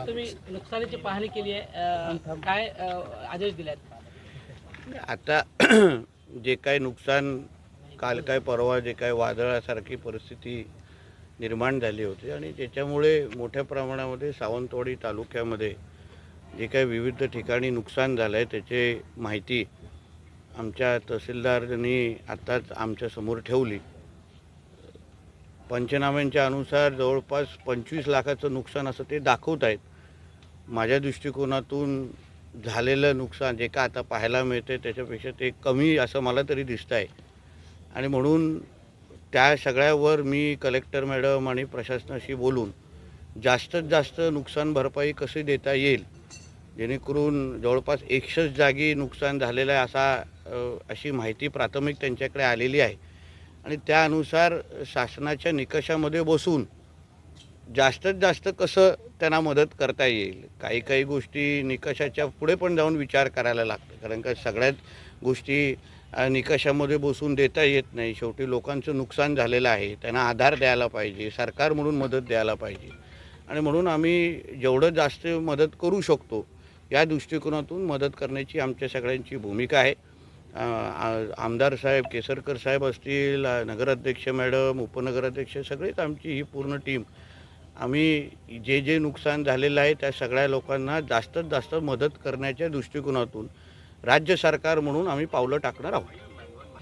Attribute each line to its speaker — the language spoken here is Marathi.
Speaker 1: तुम्ही नुकसानीची पाहणी केली आहे, काय आदेश दिले आहेत?
Speaker 2: आता जे काही नुकसान काल काय परवा जे काही वादळासारखी परिस्थिती निर्माण झाली होती आणि त्याच्यामुळे मोठ्या प्रमाणामध्ये सावंतवाडी तालुक्यामध्ये जे काही विविध ठिकाणी नुकसान झालं आहे त्याची माहिती आमच्या तहसीलदारांनी आत्ताच आमच्यासमोर ठेवली. पंचनाम्यांच्या अनुसार जवळपास 25 लाखाचं नुकसान असं ते दाखवत आहेत. माझ्या दृष्टिकोनातून झालेलं नुकसान जे का आता पाहायला मिळते त्याच्यापेक्षा ते कमी असं मला तरी दिसतं आहे आणि म्हणून त्या सगळ्यावर मी कलेक्टर मॅडम आणि प्रशासनाशी बोलून जास्तीत जास्त नुकसान भरपाई कशी देता येईल जेणेकरून जवळपास 100 जागी नुकसान झालेलं आहे अशी माहिती प्राथमिक त्यांच्याकडे आलेली आहे आणि त्यानुसार शासनाच्या निकषामध्ये बसून जास्तीत जास्त कसं त्यांना मदत करता येईल. काही गोष्टी निकषाच्या पुढे पण जाऊन विचार करायला लागतं, कारण का सगळ्याच गोष्टी निकषामध्ये बसून देता येत नाही. शेवटी लोकांचं नुकसान झालेलं आहे, त्यांना आधार द्यायला पाहिजे, सरकार म्हणून मदत द्यायला पाहिजे आणि म्हणून आम्ही जेवढं जास्त मदत करू शकतो या दृष्टिकोनातून मदत करण्याची आमच्या सगळ्यांची भूमिका आहे. आमदार साहेब, केसरकर साहेब असतील, नगराध्यक्ष मॅडम, उपनगराध्यक्ष सगळेच आमची ही पूर्ण टीम आम्ही जे नुकसान झालेलं आहे त्या सगळ्या लोकांना जास्तीत जास्त मदत करण्याच्या दृष्टिकोनातून राज्य सरकार म्हणून आम्ही पावलं टाकणार आहोत.